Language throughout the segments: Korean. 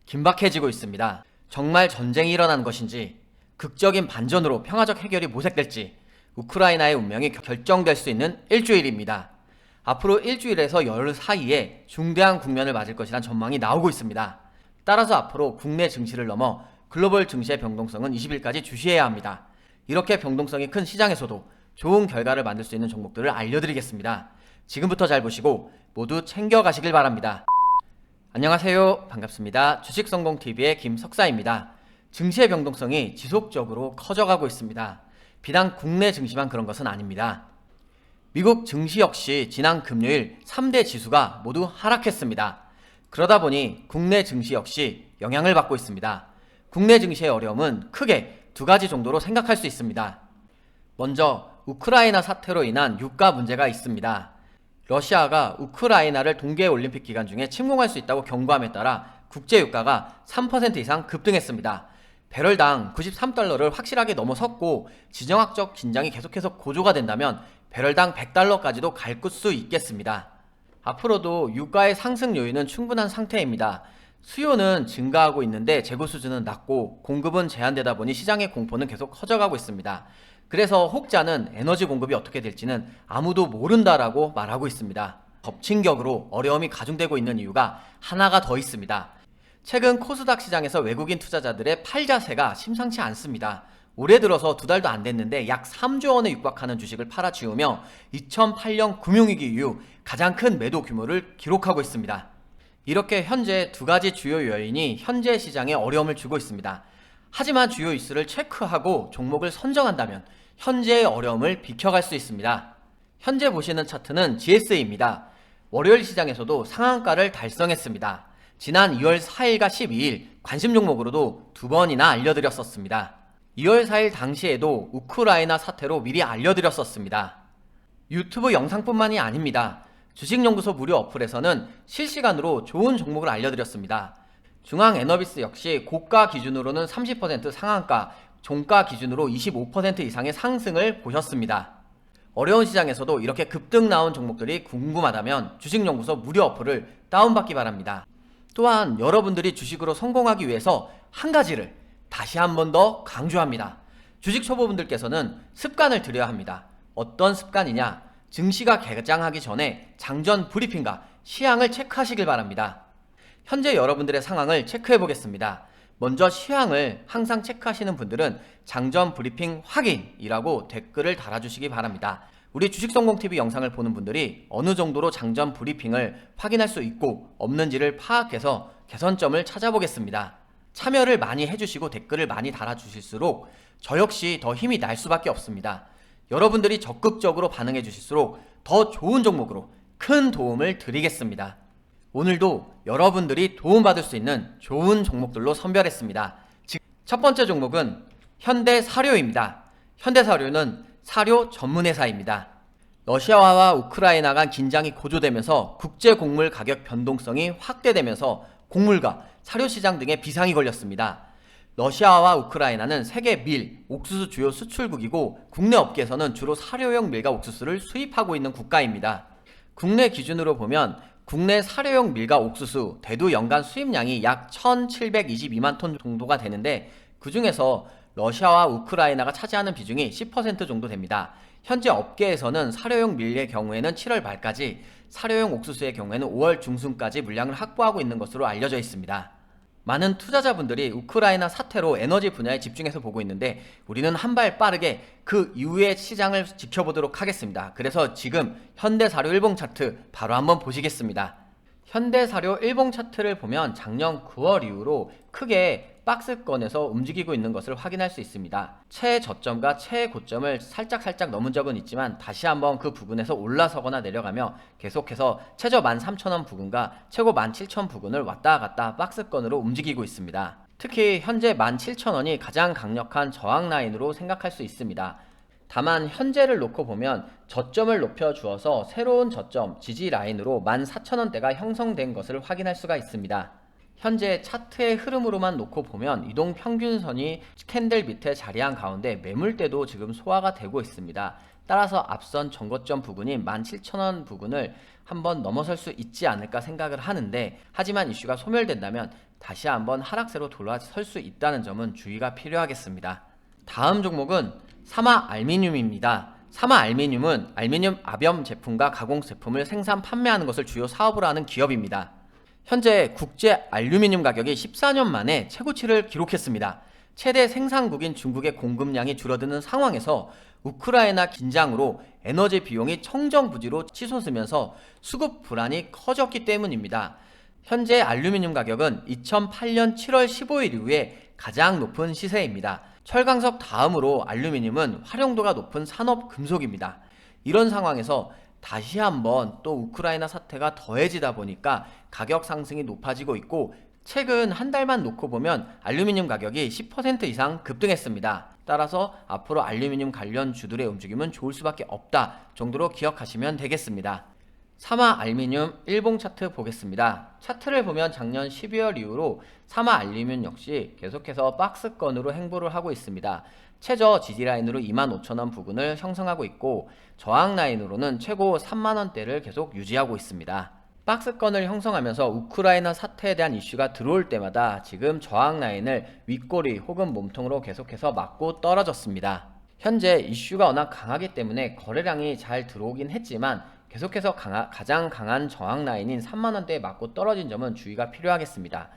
긴박해지고 있습니다. 정말 전쟁이 일어나는 것인지, 극적인 반전으로 평화적 해결이 모색될지 우크라이나의 운명이 결정될 수 있는 일주일입니다. 앞으로 일주일에서 열 사이에 중대한 국면을 맞을 것이란 전망이 나오고 있습니다. 따라서 앞으로 국내 증시를 넘어 글로벌 증시의 변동성은 20일까지 주시해야 합니다. 이렇게 변동성이 큰 시장에서도 좋은 결과를 만들 수 있는 종목들을 알려드리겠습니다. 지금부터 잘 보시고 모두 챙겨가시길 바랍니다. 안녕하세요. 반갑습니다. 주식성공TV의 김석사입니다. 증시의 변동성이 지속적으로 커져가고 있습니다. 비단 국내 증시만 그런 것은 아닙니다. 미국 증시 역시 지난 금요일 3대 지수가 모두 하락했습니다. 그러다 보니 국내 증시 역시 영향을 받고 있습니다. 국내 증시의 어려움은 크게 두 가지 정도로 생각할 수 있습니다. 먼저 우크라이나 사태로 인한 유가 문제가 있습니다. 러시아가 우크라이나를 동계올림픽 기간 중에 침공할 수 있다고 경고함에 따라 국제유가가 3% 이상 급등했습니다. 배럴당 93달러를 확실하게 넘어섰고 지정학적 긴장이 계속해서 고조가 된다면 배럴당 100달러까지도 갈 수 있겠습니다. 앞으로도 유가의 상승 요인은 충분한 상태입니다. 수요는 증가하고 있는데 재고 수준은 낮고 공급은 제한되다 보니 시장의 공포는 계속 커져가고 있습니다. 그래서 혹자는 에너지 공급이 어떻게 될지는 아무도 모른다라고 말하고 있습니다. 덮친 격으로 어려움이 가중되고 있는 이유가 하나가 더 있습니다. 최근 코스닥 시장에서 외국인 투자자들의 팔자세가 심상치 않습니다. 올해 들어서 두 달도 안 됐는데 약 3조 원에 육박하는 주식을 팔아치우며 2008년 금융위기 이후 가장 큰 매도 규모를 기록하고 있습니다. 이렇게 현재 두 가지 주요 요인이 현재 시장에 어려움을 주고 있습니다. 하지만 주요 이슈를 체크하고 종목을 선정한다면 현재의 어려움을 비켜갈 수 있습니다. 현재 보시는 차트는 GS입니다. 월요일 시장에서도 상한가를 달성했습니다. 지난 2월 4일과 12일 관심 종목으로도 두 번이나 알려드렸었습니다. 2월 4일 당시에도 우크라이나 사태로 미리 알려드렸었습니다. 유튜브 영상뿐만이 아닙니다. 주식연구소 무료 어플에서는 실시간으로 좋은 종목을 알려드렸습니다. 중앙에너비스 역시 고가 기준으로는 30% 상한가, 종가 기준으로 25% 이상의 상승을 보셨습니다. 어려운 시장에서도 이렇게 급등 나온 종목들이 궁금하다면 주식연구소 무료 어플을 다운받기 바랍니다. 또한 여러분들이 주식으로 성공하기 위해서 한 가지를 다시 한 번 더 강조합니다. 주식 초보분들께서는 습관을 들여야 합니다. 어떤 습관이냐? 증시가 개장하기 전에 장전 브리핑과 시향을 체크하시길 바랍니다. 현재 여러분들의 상황을 체크해 보겠습니다. 먼저 시향을 항상 체크하시는 분들은 장전 브리핑 확인이라고 댓글을 달아주시기 바랍니다. 우리 주식성공TV 영상을 보는 분들이 어느 정도로 장전 브리핑을 확인할 수 있고 없는지를 파악해서 개선점을 찾아보겠습니다. 참여를 많이 해주시고 댓글을 많이 달아주실수록 저 역시 더 힘이 날 수밖에 없습니다. 여러분들이 적극적으로 반응해 주실수록 더 좋은 종목으로 큰 도움을 드리겠습니다. 오늘도 여러분들이 도움받을 수 있는 좋은 종목들로 선별했습니다. 첫 번째 종목은 현대사료입니다. 현대사료는 사료 전문회사입니다. 러시아와 우크라이나 간 긴장이 고조되면서 국제곡물 가격 변동성이 확대되면서 곡물과 사료시장 등에 비상이 걸렸습니다. 러시아와 우크라이나는 세계 밀, 옥수수 주요 수출국이고 국내 업계에서는 주로 사료용 밀과 옥수수를 수입하고 있는 국가입니다. 국내 기준으로 보면 국내 사료용 밀과 옥수수 대두 연간 수입량이 약 1722만 톤 정도가 되는데 그 중에서 러시아와 우크라이나가 차지하는 비중이 10% 정도 됩니다. 현재 업계에서는 사료용 밀의 경우에는 7월 말까지, 사료용 옥수수의 경우에는 5월 중순까지 물량을 확보하고 있는 것으로 알려져 있습니다. 많은 투자자분들이 우크라이나 사태로 에너지 분야에 집중해서 보고 있는데 우리는 한 발 빠르게 그 이후의 시장을 지켜보도록 하겠습니다. 그래서 지금 현대사료 일봉 차트 바로 한번 보시겠습니다. 현대사료 일봉 차트를 보면 작년 9월 이후로 크게 박스권에서 움직이고 있는 것을 확인할 수 있습니다. 최저점과 최고점을 살짝 넘은 적은 있지만 다시 한번 그 부근에서 올라서거나 내려가며 계속해서 최저 13,000원 부근과 최고 17,000원 부근을 왔다 갔다 박스권으로 움직이고 있습니다. 특히 현재 17,000원이 가장 강력한 저항 라인으로 생각할 수 있습니다. 다만 현재를 놓고 보면 저점을 높여 주어서 새로운 저점 지지 라인으로 14,000원대가 형성된 것을 확인할 수가 있습니다. 현재 차트의 흐름으로만 놓고 보면 이동평균선이 캔들 밑에 자리한 가운데 매물대도 지금 소화가 되고 있습니다. 따라서 앞선 전고점 부근인 17,000원 부근을 한번 넘어설 수 있지 않을까 생각을 하는데, 하지만 이슈가 소멸된다면 다시 한번 하락세로 돌아설 수 있다는 점은 주의가 필요하겠습니다. 다음 종목은 사마알미늄입니다. 사마알미늄은 알미늄 압염 제품과 가공 제품을 생산 판매하는 것을 주요 사업으로 하는 기업입니다. 현재 국제 알루미늄 가격이 14년 만에 최고치를 기록했습니다. 최대 생산국인 중국의 공급량이 줄어드는 상황에서 우크라이나 긴장으로 에너지 비용이 청정부지로 치솟으면서 수급 불안이 커졌기 때문입니다. 현재 알루미늄 가격은 2008년 7월 15일 이후에 가장 높은 시세입니다. 철강석 다음으로 알루미늄은 활용도가 높은 산업 금속입니다. 이런 상황에서 다시 한번 또 우크라이나 사태가 더해지다 보니까 가격 상승이 높아지고 있고, 최근 한 달만 놓고 보면 알루미늄 가격이 10% 이상 급등했습니다. 따라서 앞으로 알루미늄 관련 주들의 움직임은 좋을 수밖에 없다 정도로 기억하시면 되겠습니다. 사마알미늄 일봉 차트 보겠습니다. 차트를 보면 작년 12월 이후로 사마알미늄 역시 계속해서 박스권으로 행보를 하고 있습니다. 최저 지지라인으로 25,000원 부근을 형성하고 있고, 저항라인으로는 최고 3만원대를 계속 유지하고 있습니다. 박스권을 형성하면서 우크라이나 사태에 대한 이슈가 들어올 때마다 지금 저항라인을 윗꼬리 혹은 몸통으로 계속해서 맞고 떨어졌습니다. 현재 이슈가 워낙 강하기 때문에 거래량이 잘 들어오긴 했지만 계속해서 가장 강한 저항라인인 3만원대에 맞고 떨어진 점은 주의가 필요하겠습니다.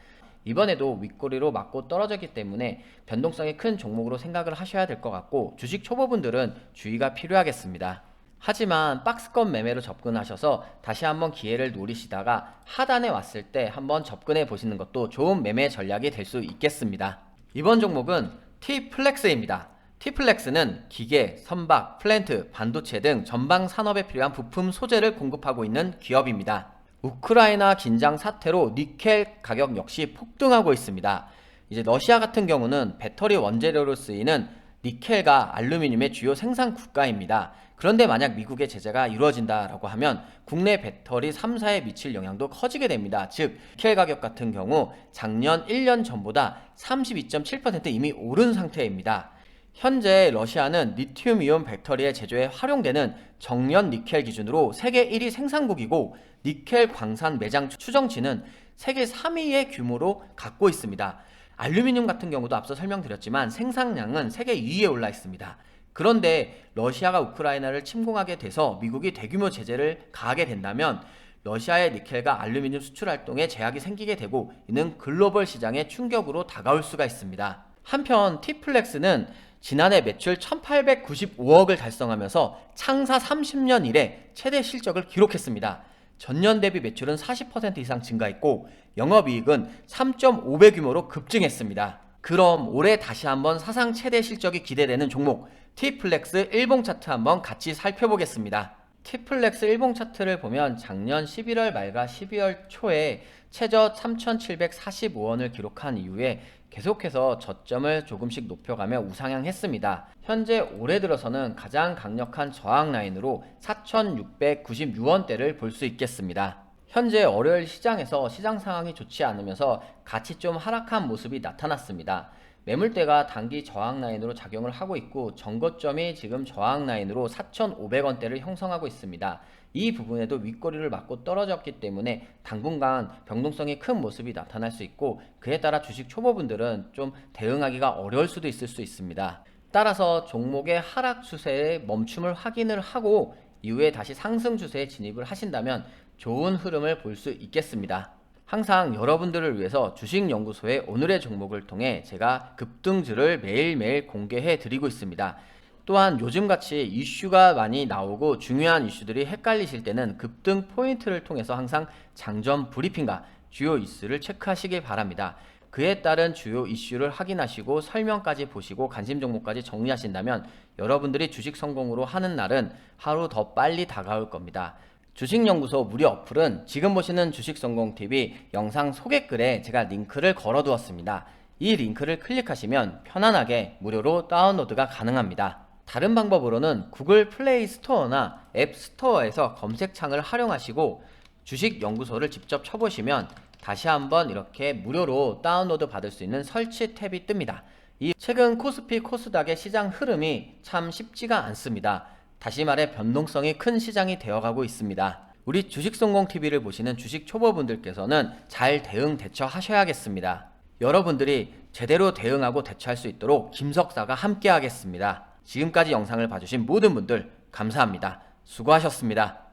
이번에도 윗꼬리로 맞고 떨어졌기 때문에 변동성이 큰 종목으로 생각을 하셔야 될 것 같고, 주식 초보분들은 주의가 필요하겠습니다. 하지만 박스권 매매로 접근하셔서 다시 한번 기회를 노리시다가 하단에 왔을 때 한번 접근해 보시는 것도 좋은 매매 전략이 될 수 있겠습니다. 이번 종목은 T플렉스입니다. T플렉스는 기계, 선박, 플랜트, 반도체 등 전방 산업에 필요한 부품 소재를 공급하고 있는 기업입니다. 우크라이나 긴장 사태로 니켈 가격 역시 폭등하고 있습니다. 이제 러시아 같은 경우는 배터리 원재료로 쓰이는 니켈과 알루미늄의 주요 생산 국가입니다. 그런데 만약 미국의 제재가 이루어진다라고 하면 국내 배터리 3사에 미칠 영향도 커지게 됩니다. 즉, 니켈 가격 같은 경우 작년 1년 전보다 32.7% 이미 오른 상태입니다. 현재 러시아는 리튬이온 배터리의 제조에 활용되는 정년 니켈 기준으로 세계 1위 생산국이고, 니켈 광산 매장 추정치는 세계 3위의 규모로 갖고 있습니다. 알루미늄 같은 경우도 앞서 설명드렸지만 생산량은 세계 2위에 올라 있습니다. 그런데 러시아가 우크라이나를 침공하게 돼서 미국이 대규모 제재를 가하게 된다면 러시아의 니켈과 알루미늄 수출 활동에 제약이 생기게 되고, 이는 글로벌 시장에 충격으로 다가올 수가 있습니다. 한편 T플렉스는 지난해 매출 1895억을 달성하면서 창사 30년 이래 최대 실적을 기록했습니다. 전년 대비 매출은 40% 이상 증가했고 영업이익은 3.5배 규모로 급증했습니다. 그럼 올해 다시 한번 사상 최대 실적이 기대되는 종목 T플렉스 일봉 차트 한번 같이 살펴보겠습니다. T플렉스 일봉 차트를 보면 작년 11월 말과 12월 초에 최저 3,745원을 기록한 이후에 계속해서 저점을 조금씩 높여가며 우상향했습니다. 현재 올해 들어서는 가장 강력한 저항 라인으로 4,696원대를 볼 수 있겠습니다. 현재 월요일 시장에서 시장 상황이 좋지 않으면서 같이 좀 하락한 모습이 나타났습니다. 매물대가 단기 저항 라인으로 작용을 하고 있고, 전고점이 지금 저항 라인으로 4,500원대를 형성하고 있습니다. 이 부분에도 윗꼬리를 맞고 떨어졌기 때문에 당분간 변동성이 큰 모습이 나타날 수 있고, 그에 따라 주식 초보분들은 좀 대응하기가 어려울 수도 있을 수 있습니다. 따라서 종목의 하락 추세의 멈춤을 확인을 하고 이후에 다시 상승 추세에 진입을 하신다면 좋은 흐름을 볼 수 있겠습니다. 항상 여러분들을 위해서 주식연구소의 오늘의 종목을 통해 제가 급등주를 매일매일 공개해 드리고 있습니다. 또한 요즘같이 이슈가 많이 나오고 중요한 이슈들이 헷갈리실 때는 급등 포인트를 통해서 항상 장전 브리핑과 주요 이슈를 체크하시길 바랍니다. 그에 따른 주요 이슈를 확인하시고 설명까지 보시고 관심 종목까지 정리하신다면 여러분들이 주식 성공으로 하는 날은 하루 더 빨리 다가올 겁니다. 주식연구소 무료 어플은 지금 보시는 주식성공TV 영상 소개글에 제가 링크를 걸어 두었습니다. 이 링크를 클릭하시면 편안하게 무료로 다운로드가 가능합니다. 다른 방법으로는 구글 플레이 스토어나 앱 스토어에서 검색창을 활용하시고 주식연구소를 직접 쳐보시면 다시 한번 이렇게 무료로 다운로드 받을 수 있는 설치 탭이 뜹니다. 이 최근 코스피 코스닥의 시장 흐름이 참 쉽지가 않습니다. 다시 말해 변동성이 큰 시장이 되어가고 있습니다. 우리 주식성공TV를 보시는 주식 초보분들께서는 잘 대처하셔야겠습니다. 여러분들이 제대로 대응하고 대처할 수 있도록 김석사가 함께 하겠습니다. 지금까지 영상을 봐주신 모든 분들 감사합니다. 수고하셨습니다.